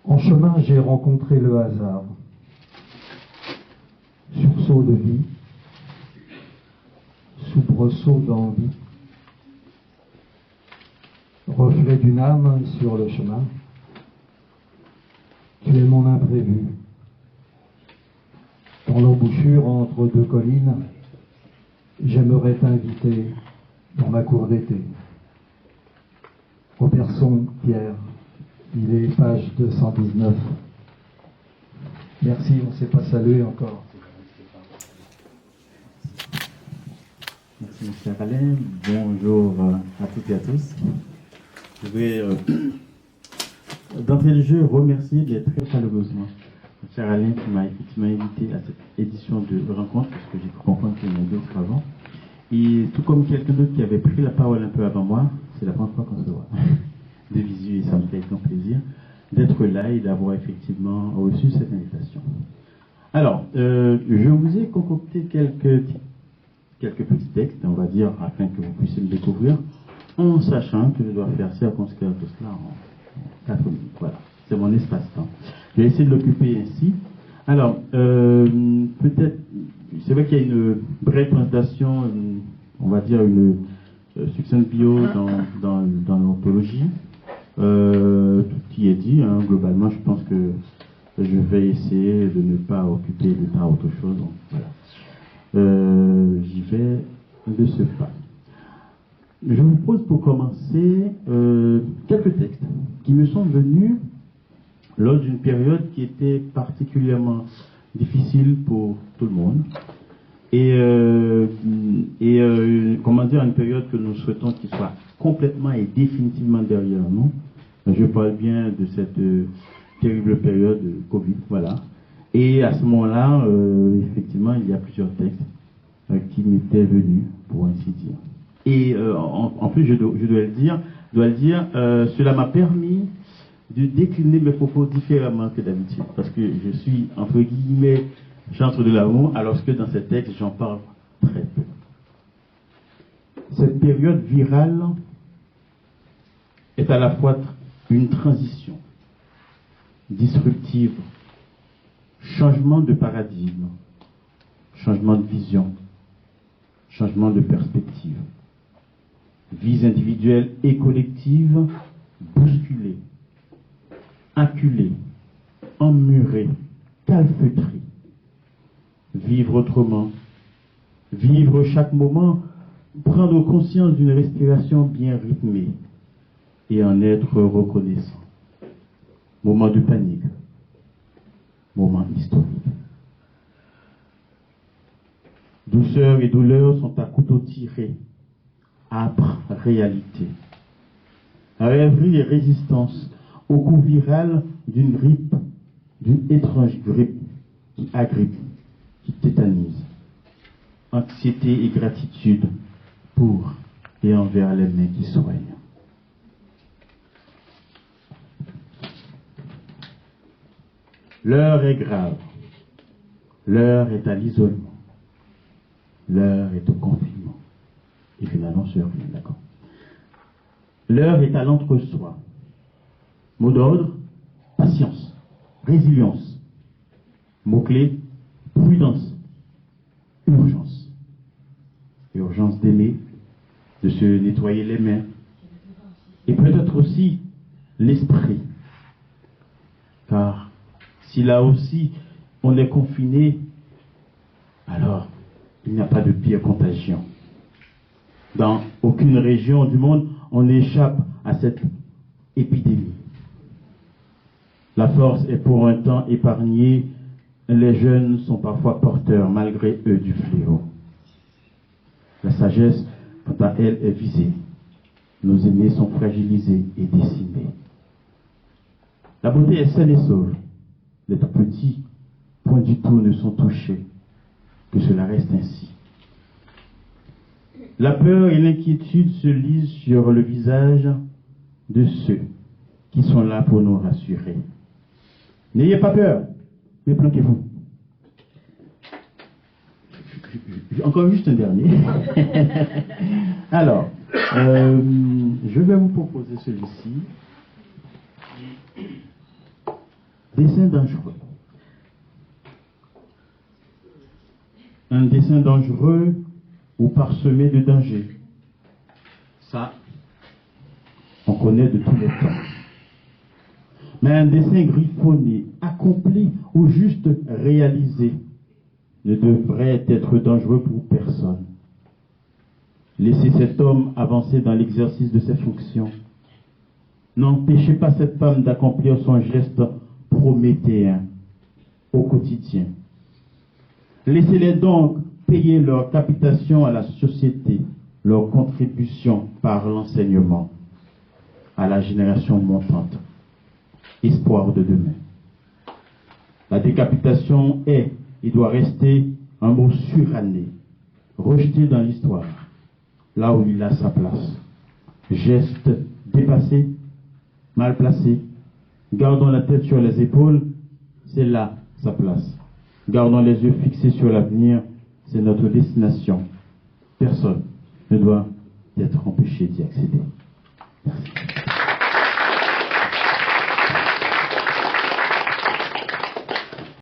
En chemin, j'ai rencontré le hasard. Sursaut de vie, soubresaut d'envie, reflet d'une âme sur le chemin. Tu es mon imprévu. Dans l'embouchure entre deux collines, j'aimerais t'inviter dans ma cour d'été. Robertson, Pierre, il est page 219. Merci, on ne s'est pas salué encore. Merci, M. Alain. Bonjour à toutes et à tous. Je vais, d'entrée de jeu, remercier très chaleureusement M. Alain qui m'a invité à cette édition de rencontre, parce que j'ai pu comprendre qu'il y en a d'autres avant. Et tout comme quelqu'un d'autre qui avait pris la parole un peu avant moi, c'est la première fois qu'on se voit de visu, et ça me fait un plaisir d'être là et d'avoir effectivement reçu cette invitation. Alors, je vous ai concocté quelques petits textes, on va dire, afin que vous puissiez me découvrir, en sachant que je dois faire circonscrire tout cela en 4 minutes. Voilà, c'est mon espace-temps. Je vais essayer de l'occuper ainsi. Alors, peut-être, c'est vrai qu'il y a une brève présentation, on va dire une succincte bio dans l'ontologie. Tout y est dit, hein. Globalement, je pense que je vais essayer de ne pas occuper le temps à autre chose. Donc, voilà. J'y vais de ce pas. Je vous pose pour commencer quelques textes qui me sont venus lors d'une période qui était particulièrement difficile pour tout le monde et comment dire, une période que nous souhaitons qu'il soit complètement et définitivement derrière nous. Je parle bien de cette terrible période de Covid, voilà. Et à ce moment-là, effectivement, il y a plusieurs textes qui m'étaient venus, pour ainsi dire. Et en plus, je dois le dire, cela m'a permis de décliner mes propos différemment que d'habitude, parce que je suis, entre guillemets, chantre de l'amour, alors que dans ces textes, j'en parle très peu. Cette période virale est à la fois une transition disruptive, changement de paradigme, changement de vision, changement de perspective, vies individuelles et collectives bousculées, acculées, emmurées, calfeutrées. Vivre autrement, vivre chaque moment, prendre conscience d'une respiration bien rythmée et en être reconnaissant. Moment de panique, moment historique. Douceur et douleur sont à couteau tiré, âpre réalité. Rêverie et résistance au coup viral d'une grippe, d'une étrange grippe qui agrippe, qui tétanise. Anxiété et gratitude pour et envers les mains qui soignent. L'heure est grave. L'heure est à l'isolement. L'heure est au confinement. Et finalement, je reviens, d'accord. L'heure est à l'entre-soi. Mot d'ordre, patience, résilience. Mot-clé, prudence, urgence. Urgence d'aimer, de se nettoyer les mains. Et peut-être aussi l'esprit. Car si là aussi on est confiné, alors il n'y a pas de pire contagion. Dans aucune région du monde, on n'échappe à cette épidémie. La force est pour un temps épargnée. Les jeunes sont parfois porteurs, malgré eux, du fléau. La sagesse, quant à elle, est visée. Nos aînés sont fragilisés et décimés. La beauté est saine et sauve. Les tout petits, point du tout ne sont touchés. Que cela reste ainsi. La peur et l'inquiétude se lisent sur le visage de ceux qui sont là pour nous rassurer. N'ayez pas peur, mais planquez-vous. Encore juste un dernier. Alors, je vais vous proposer celui-ci. Dessein dangereux. Un dessein dangereux ou parsemé de dangers. Ça, on connaît de tous les temps. Mais un dessein griffonné, accompli ou juste réalisé ne devrait être dangereux pour personne. Laissez cet homme avancer dans l'exercice de ses fonctions. N'empêchez pas cette femme d'accomplir son geste prométhéen au quotidien. Laissez-les donc payer leur capitation à la société, leur contribution par l'enseignement à la génération montante. Espoir de demain. La décapitation est et doit rester un mot suranné, rejeté dans l'histoire, là où il a sa place. Geste dépassé, mal placé. Gardons la tête sur les épaules, c'est là sa place. Gardons les yeux fixés sur l'avenir, c'est notre destination. Personne ne doit être empêché d'y accéder. Merci.